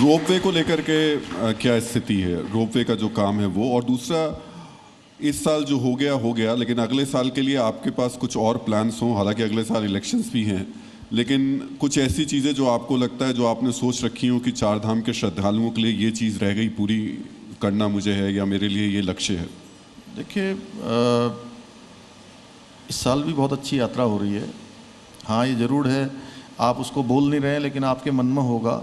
Ropeway को लेकर के क्या स्थिति है, रोपवे का जो काम है वो, और दूसरा इस साल जो हो गया, लेकिन अगले साल के लिए आपके पास कुछ और प्लान्स हों, हालांकि अगले साल इलेक्शंस भी हैं, लेकिन कुछ ऐसी चीज़ें जो आपको लगता है जो आपने सोच रखी हो कि चार धाम के श्रद्धालुओं के लिए ये चीज़ रह गई पूरी करना मुझे है, या मेरे लिए ये लक्ष्य है? देखिए, इस साल भी बहुत अच्छी यात्रा हो रही है। हाँ, ये ज़रूर है, आप उसको बोल नहीं रहे हैं, लेकिन आपके मन में होगा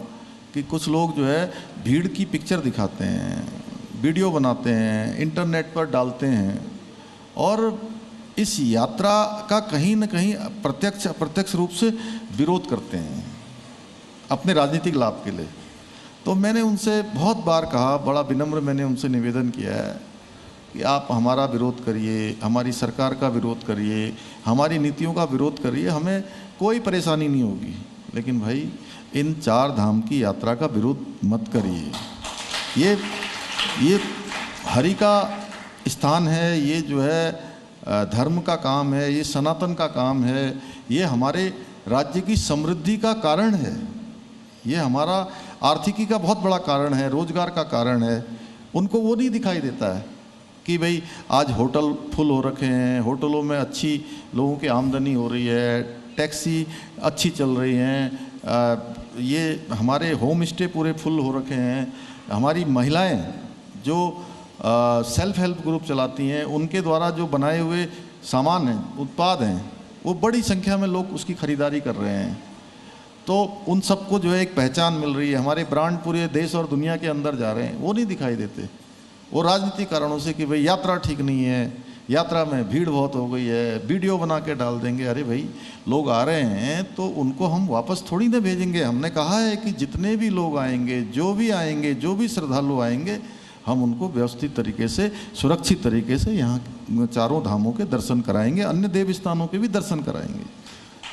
कि कुछ लोग जो है भीड़ की पिक्चर दिखाते हैं, वीडियो बनाते हैं, इंटरनेट पर डालते हैं, और इस यात्रा का कहीं न कहीं प्रत्यक्ष अप्रत्यक्ष रूप से विरोध करते हैं अपने राजनीतिक लाभ के लिए। तो मैंने उनसे बहुत बार कहा, बड़ा विनम्र मैंने उनसे निवेदन किया है कि आप हमारा विरोध करिए, हमारी सरकार का विरोध करिए, हमारी नीतियों का विरोध करिए, हमें कोई परेशानी नहीं होगी, लेकिन भाई इन चार धाम की यात्रा का विरोध मत करिए। ये हरि का स्थान है, ये जो है धर्म का काम है, ये सनातन का काम है, ये हमारे राज्य की समृद्धि का कारण है, ये हमारा आर्थिकी का बहुत बड़ा कारण है, रोजगार का कारण है। उनको वो नहीं दिखाई देता है कि भाई आज होटल फुल हो रखे हैं, होटलों में अच्छी लोगों की आमदनी हो रही है, टैक्सी अच्छी चल रही हैं, ये हमारे होम स्टे पूरे फुल हो रखे हैं, हमारी महिलाएं जो सेल्फ हेल्प ग्रुप चलाती हैं, उनके द्वारा जो बनाए हुए सामान हैं, उत्पाद हैं, वो बड़ी संख्या में लोग उसकी ख़रीदारी कर रहे हैं। तो उन सबको जो है एक पहचान मिल रही है, हमारे ब्रांड पूरे देश और दुनिया के अंदर जा रहे हैं, वो नहीं दिखाई देते। वो राजनीतिक कारणों से कि भाई यात्रा ठीक नहीं है, यात्रा में भीड़ बहुत हो गई है, वीडियो बना के डाल देंगे। अरे भाई, लोग आ रहे हैं तो उनको हम वापस थोड़ी ना भेजेंगे। हमने कहा है कि जितने भी लोग आएंगे, जो भी आएंगे, जो भी श्रद्धालु आएंगे, हम उनको व्यवस्थित तरीके से, सुरक्षित तरीके से यहाँ चारों धामों के दर्शन कराएंगे, अन्य देव स्थानों के भी दर्शन कराएंगे।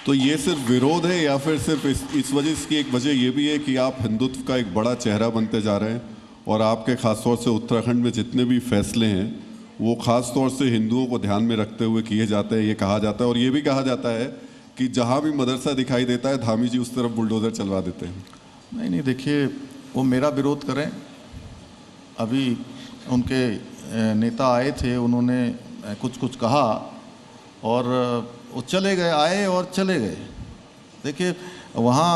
तो ये सिर्फ विरोध है या फिर सिर्फ इस वजह की एक वजह ये भी है कि आप हिंदुत्व का एक बड़ा चेहरा बनते जा रहे हैं, और आपके ख़ासतौर से उत्तराखंड में जितने भी फैसले हैं वो ख़ास तौर से हिंदुओं को ध्यान में रखते हुए किए जाते हैं, ये कहा जाता है, और ये भी कहा जाता है कि जहाँ भी मदरसा दिखाई देता है धामी जी उस तरफ बुलडोज़र चलवा देते हैं? नहीं, देखिए, वो मेरा विरोध करें। अभी उनके नेता आए थे, उन्होंने कुछ कहा और वो चले गए, आए और चले गए। देखिए, वहाँ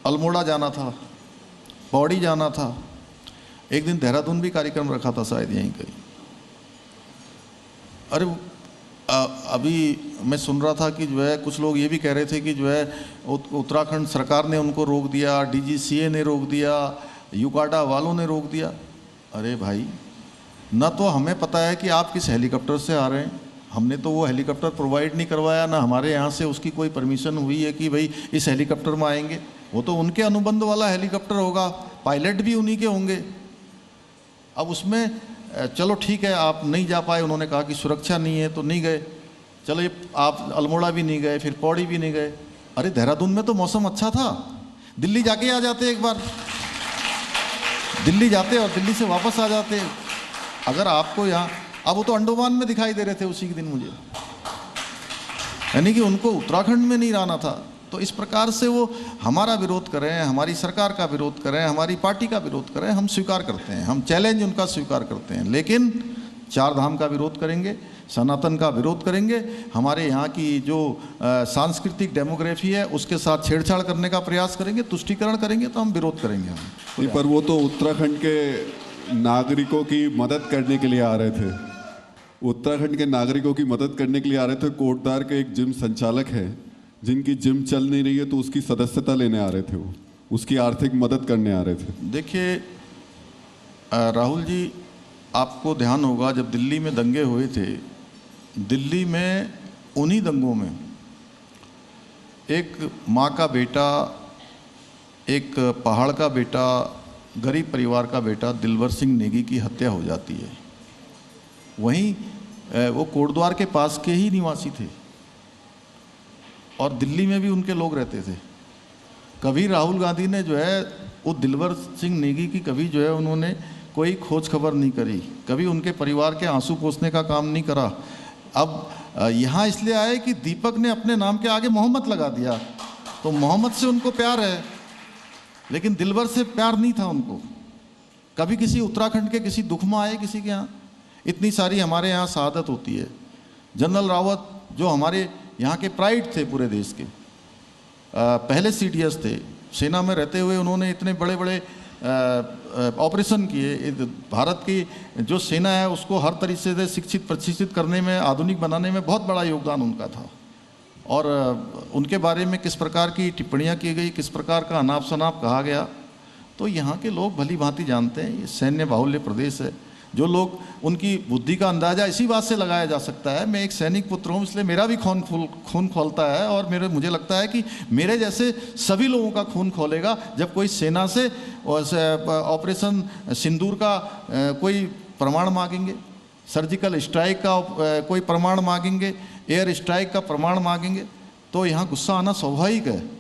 अल्मोड़ा जाना था, पौड़ी जाना था, एक दिन देहरादून भी कार्यक्रम रखा था शायद यहीं कहीं। अरे अभी मैं सुन रहा था कि जो है कुछ लोग ये भी कह रहे थे कि जो है उत्तराखंड सरकार ने उनको रोक दिया, DGCA ने रोक दिया, यूकाडा वालों ने रोक दिया। अरे भाई, ना तो हमें पता है कि आप किस हेलीकॉप्टर से आ रहे हैं, हमने तो वो हेलीकॉप्टर प्रोवाइड नहीं करवाया, ना हमारे यहाँ से उसकी कोई परमिशन हुई है कि भाई इस हेलीकॉप्टर में आएंगे। वो तो उनके अनुबंध वाला हेलीकॉप्टर होगा, पायलट भी उन्हीं के होंगे। अब उसमें चलो ठीक है, आप नहीं जा पाए, उन्होंने कहा कि सुरक्षा नहीं है तो नहीं गए, चलो आप अल्मोड़ा भी नहीं गए, फिर पौड़ी भी नहीं गए। अरे देहरादून में तो मौसम अच्छा था, दिल्ली जाके आ जाते, एक बार दिल्ली जाते और दिल्ली से वापस आ जाते। अगर आपको यहाँ, अब वो तो अंडमान में दिखाई दे रहे थे उसी के दिन मुझे, यानी कि उनको उत्तराखंड में नहीं रहना था। तो इस प्रकार से वो हमारा विरोध करें, हमारी सरकार का विरोध करें, हमारी पार्टी का विरोध करें, हम स्वीकार करते हैं, हम चैलेंज उनका स्वीकार करते हैं, लेकिन चार धाम का विरोध करेंगे, सनातन का विरोध करेंगे, हमारे यहाँ की जो सांस्कृतिक डेमोग्राफी है उसके साथ छेड़छाड़ करने का प्रयास करेंगे, तुष्टीकरण करेंगे, तो हम विरोध करेंगे। हम पर वो तो उत्तराखंड के नागरिकों की मदद करने के लिए आ रहे थे, उत्तराखंड के नागरिकों की मदद करने के लिए आ रहे थे। कोटद्वार के एक जिम संचालक है जिनकी जिम चल नहीं रही है, तो उसकी सदस्यता लेने आ रहे थे, वो उसकी आर्थिक मदद करने आ रहे थे। देखिए राहुल जी, आपको ध्यान होगा जब दिल्ली में दंगे हुए थे, दिल्ली में उन्हीं दंगों में एक माँ का बेटा, एक पहाड़ का बेटा, गरीब परिवार का बेटा दिलवर सिंह नेगी की हत्या हो जाती है। वहीं वो कोटद्वार के पास के ही निवासी थे और दिल्ली में भी उनके लोग रहते थे। कभी राहुल गांधी ने जो है वो दिलवर सिंह नेगी की कभी जो है उन्होंने कोई खोज खबर नहीं करी, कभी उनके परिवार के आंसू पोंछने का काम नहीं करा। अब यहाँ इसलिए आए कि दीपक ने अपने नाम के आगे मोहम्मद लगा दिया, तो मोहम्मद से उनको प्यार है। लेकिन दिलभर से प्यार नहीं था उनको। कभी किसी उत्तराखंड के किसी दुख में आए किसी के यहाँ? इतनी सारी हमारे यहाँ शहादत होती है। जनरल रावत जो हमारे यहाँ के प्राइड थे पूरे देश के, पहले सीडीएस थे, सेना में रहते हुए उन्होंने इतने बड़े बड़े ऑपरेशन किए। भारत की जो सेना है उसको हर तरीके से शिक्षित प्रशिक्षित करने में, आधुनिक बनाने में बहुत बड़ा योगदान उनका था। और उनके बारे में किस प्रकार की टिप्पणियाँ की गई, किस प्रकार का अनाप शनाप कहा गया, तो यहाँ के लोग भली भांति जानते हैं। ये सैन्य बाहुल्य प्रदेश है। जो लोग, उनकी बुद्धि का अंदाज़ा इसी बात से लगाया जा सकता है। मैं एक सैनिक पुत्र हूँ, इसलिए मेरा भी खून खौलता है, और मुझे लगता है कि मेरे जैसे सभी लोगों का खून खौलेगा जब कोई सेना से ऑपरेशन सिंदूर का कोई प्रमाण मांगेंगे, सर्जिकल स्ट्राइक का कोई प्रमाण मांगेंगे, एयर स्ट्राइक का प्रमाण मांगेंगे, तो यहाँ गुस्सा आना स्वाभाविक है।